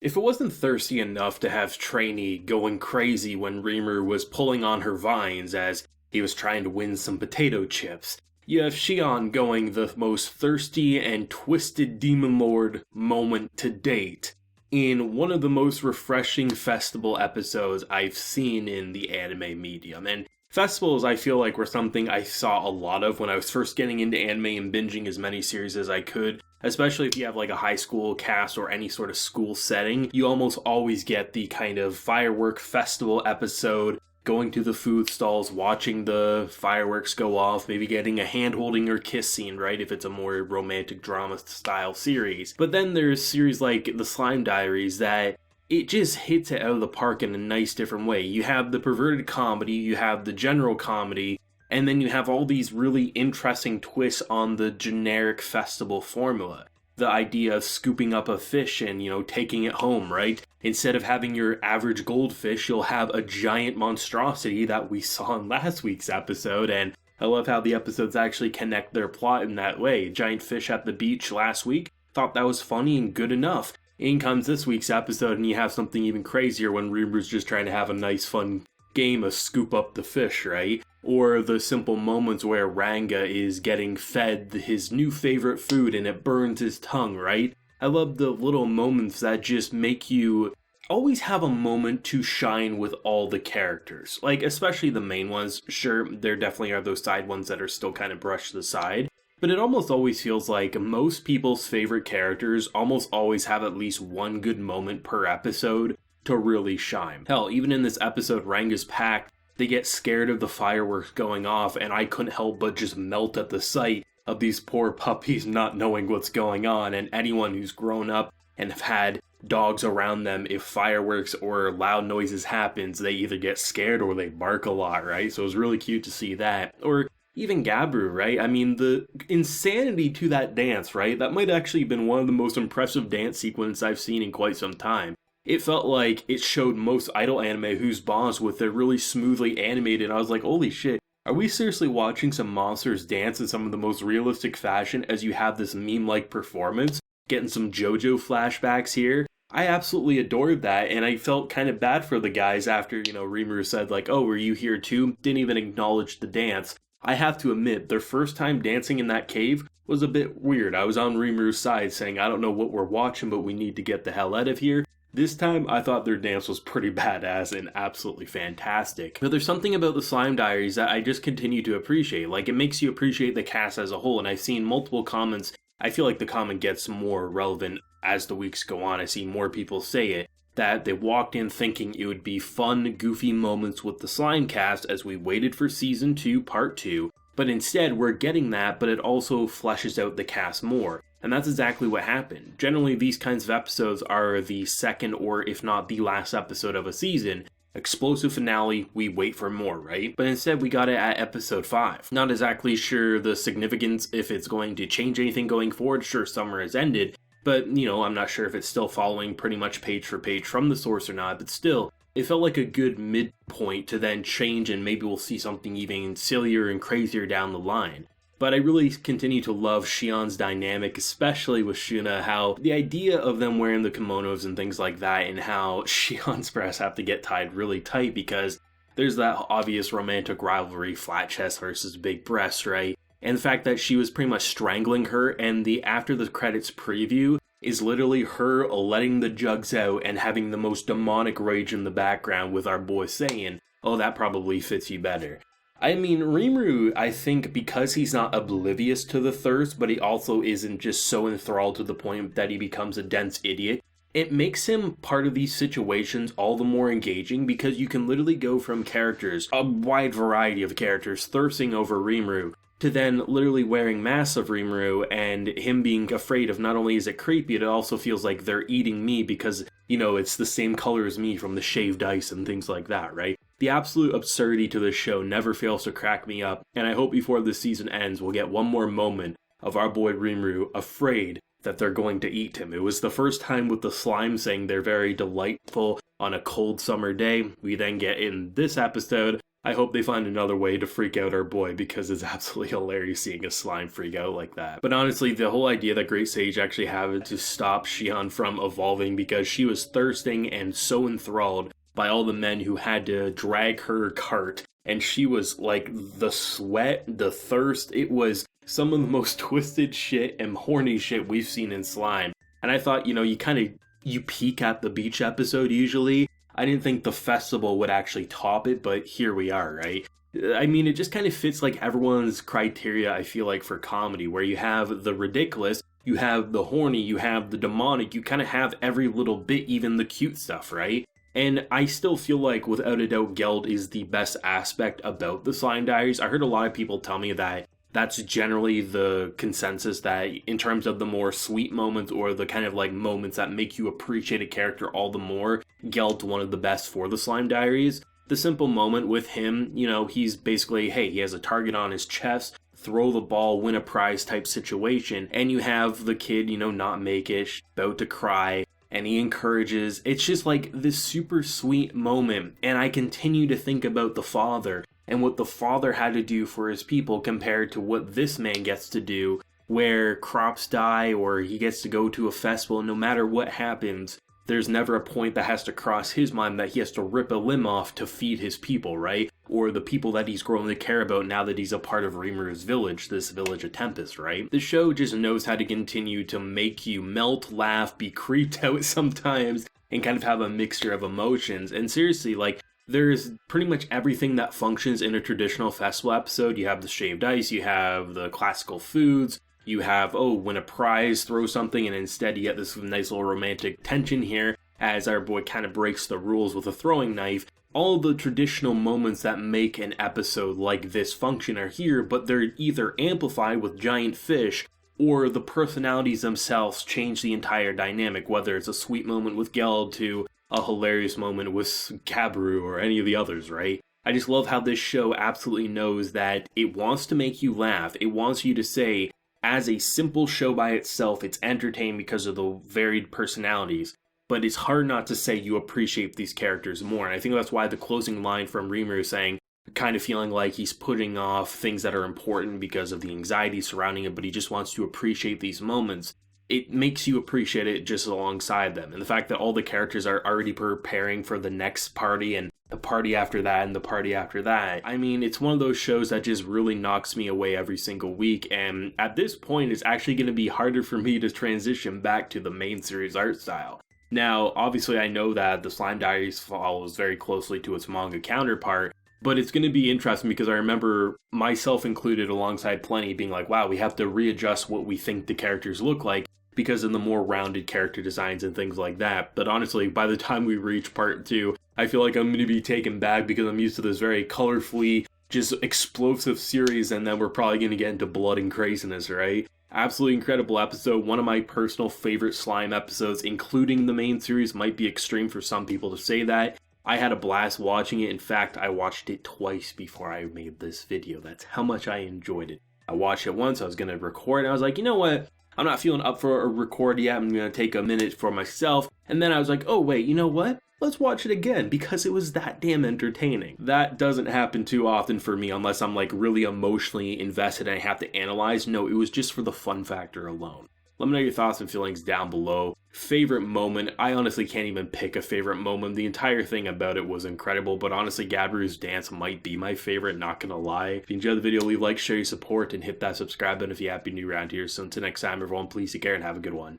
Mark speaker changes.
Speaker 1: If it wasn't thirsty enough to have Trainee going crazy when Rimuru was pulling on her vines as he was trying to win some potato chips, you have Shion going the most thirsty and twisted Demon Lord moment to date in one of the most refreshing festival episodes I've seen in the anime medium. And festivals, I feel like, were something I saw a lot of when I was first getting into anime and binging as many series as I could, especially if you have like a high school cast or any sort of school setting. You almost always get the kind of firework festival episode, going to the food stalls, watching the fireworks go off, maybe getting a hand-holding or kiss scene, right, if it's a more romantic drama style series. But then there's series like The Slime Diaries that it just hits it out of the park in a nice different way. You have the perverted comedy, you have the general comedy, and then you have all these really interesting twists on the generic festival formula. The idea of scooping up a fish and, taking it home, right? Instead of having your average goldfish, you'll have a giant monstrosity that we saw in last week's episode, and I love how the episodes actually connect their plot in that way. Giant fish at the beach last week, thought that was funny and good enough. In comes this week's episode, and you have something even crazier when Rimuru's just trying to have a nice, fun game of scoop up the fish, right? Or the simple moments where Ranga is getting fed his new favorite food and it burns his tongue, right? I love the little moments that just make you always have a moment to shine with all the characters. Like, especially the main ones. Sure, there definitely are those side ones that are still kind of brushed to the side. But it almost always feels like most people's favorite characters almost always have at least one good moment per episode to really shine. Hell, even in this episode, Ranga's pack, they get scared of the fireworks going off, and I couldn't help but just melt at the sight of these poor puppies not knowing what's going on, and anyone who's grown up and have had dogs around them, if fireworks or loud noises happens, they either get scared or they bark a lot, right? So it was really cute to see that. Or even Gabru, right? I mean, the insanity to that dance, right? That might actually have been one of the most impressive dance sequences I've seen in quite some time. It felt like it showed most idol anime whose boss with it really smoothly animated. I was like, holy shit, are we seriously watching some monsters dance in some of the most realistic fashion as you have this meme-like performance? Getting some JoJo flashbacks here. I absolutely adored that, and I felt kind of bad for the guys after, Rimuru said like, oh, were you here too? Didn't even acknowledge the dance. I have to admit, their first time dancing in that cave was a bit weird. I was on Rimuru's side saying, I don't know what we're watching, but we need to get the hell out of here. This time, I thought their dance was pretty badass and absolutely fantastic. But there's something about the Slime Diaries that I just continue to appreciate. Like, it makes you appreciate the cast as a whole, and I've seen multiple comments. I feel like the comment gets more relevant as the weeks go on. I see more people say it, that they walked in thinking it would be fun, goofy moments with the Slime cast as we waited for Season 2, Part 2, but instead we're getting that, but it also fleshes out the cast more. And that's exactly what happened. Generally, these kinds of episodes are the second or if not the last episode of a season. Explosive finale, we wait for more, right? But instead we got it at episode 5. Not exactly sure the significance, if it's going to change anything going forward. Sure, summer has ended, but I'm not sure if it's still following pretty much page for page from the source or not, but still, it felt like a good midpoint to then change and maybe we'll see something even sillier and crazier down the line. But I really continue to love Shion's dynamic, especially with Shuna, how the idea of them wearing the kimonos and things like that, and how Shion's breasts have to get tied really tight because there's that obvious romantic rivalry, flat chest versus big breasts, right? And the fact that she was pretty much strangling her, and the after the credits preview is literally her letting the jugs out and having the most demonic rage in the background with our boy saying, oh, that probably fits you better. I mean, Rimuru, I think because he's not oblivious to the thirst, but he also isn't just so enthralled to the point that he becomes a dense idiot, it makes him part of these situations all the more engaging because you can literally go from characters, a wide variety of characters, thirsting over Rimuru, to then literally wearing masks of Rimuru and him being afraid of not only is it creepy, it also feels like they're eating me because, it's the same color as me from the shaved ice and things like that, right? The absolute absurdity to this show never fails to crack me up, and I hope before this season ends we'll get one more moment of our boy Rimuru afraid that they're going to eat him. It was the first time with the slime saying they're very delightful on a cold summer day. We then get in this episode I hope they find another way to freak out our boy, because it's absolutely hilarious seeing a slime freak out like that. But honestly, the whole idea that Great Sage actually had to stop Shion from evolving because she was thirsting and so enthralled by all the men who had to drag her cart, and she was like the sweat, the thirst, it was some of the most twisted shit and horny shit we've seen in slime. And I thought, you peek at the beach episode usually. I didn't think the festival would actually top it, but here we are, right? I mean, it just kind of fits like everyone's criteria, I feel like, for comedy, where you have the ridiculous, you have the horny, you have the demonic, you kind of have every little bit, even the cute stuff, right? And I still feel like, without a doubt, Geld is the best aspect about the Slime Diaries. I heard a lot of people tell me that that's generally the consensus, that in terms of the more sweet moments or the kind of like moments that make you appreciate a character all the more, Geld's one of the best for the Slime Diaries. The simple moment with him, he's basically, hey, he has a target on his chest, throw the ball, win a prize type situation, and you have the kid, not make it, about to cry, and he encourages. It's just like this super sweet moment, and I continue to think about the father and what the father had to do for his people compared to what this man gets to do, where crops die or he gets to go to a festival. No matter what happens, there's never a point that has to cross his mind that he has to rip a limb off to feed his people, right? Or the people that he's grown to care about now that he's a part of Rimur's village, this village of Tempest, right? The show just knows how to continue to make you melt, laugh, be creeped out sometimes, and kind of have a mixture of emotions. And seriously, like, there's pretty much everything that functions in a traditional festival episode. You have the shaved ice, you have the classical foods, you have, win a prize, throw something, and instead you get this nice little romantic tension here as our boy kind of breaks the rules with a throwing knife. All the traditional moments that make an episode like this function are here, but they're either amplified with giant fish, or the personalities themselves change the entire dynamic, whether it's a sweet moment with Geld to a hilarious moment with Gabiru or any of the others, right? I just love how this show absolutely knows that it wants to make you laugh. It wants you to say, as a simple show by itself, it's entertaining because of the varied personalities, but it's hard not to say you appreciate these characters more. And I think that's why the closing line from Rimuru saying, kind of feeling like he's putting off things that are important because of the anxiety surrounding it, but he just wants to appreciate these moments. It makes you appreciate it just alongside them. And the fact that all the characters are already preparing for the next party and the party after that and the party after that. I mean, it's one of those shows that just really knocks me away every single week. And at this point, it's actually going to be harder for me to transition back to the main series art style. Now, obviously, I know that the Slime Diaries follows very closely to its manga counterpart, but it's going to be interesting because I remember myself included alongside plenty being like, wow, we have to readjust what we think the characters look like because of the more rounded character designs and things like that. But honestly, by the time we reach part 2, I feel like I'm going to be taken back because I'm used to this very colorfully, just explosive series, and then we're probably going to get into blood and craziness, right? Absolutely incredible episode. One of my personal favorite slime episodes, including the main series. Might be extreme for some people to say that. I had a blast watching it. In fact, I watched it twice before I made this video. That's how much I enjoyed it. I watched it once, I was going to record, and I was like, you know what? I'm not feeling up for a record yet. I'm going to take a minute for myself. And then I was like, oh wait, you know what? Let's watch it again because it was that damn entertaining. That doesn't happen too often for me unless I'm like really emotionally invested and I have to analyze. No, it was just for the fun factor alone. Let me know your thoughts and feelings down below. Favorite moment, I honestly can't even pick a favorite moment. The entire thing about it was incredible, but honestly, Gabiru's dance might be my favorite, not gonna lie. If you enjoyed the video, leave a like, share your support, and hit that subscribe button if you happen to be new around here. So until next time, everyone, please take care and have a good one.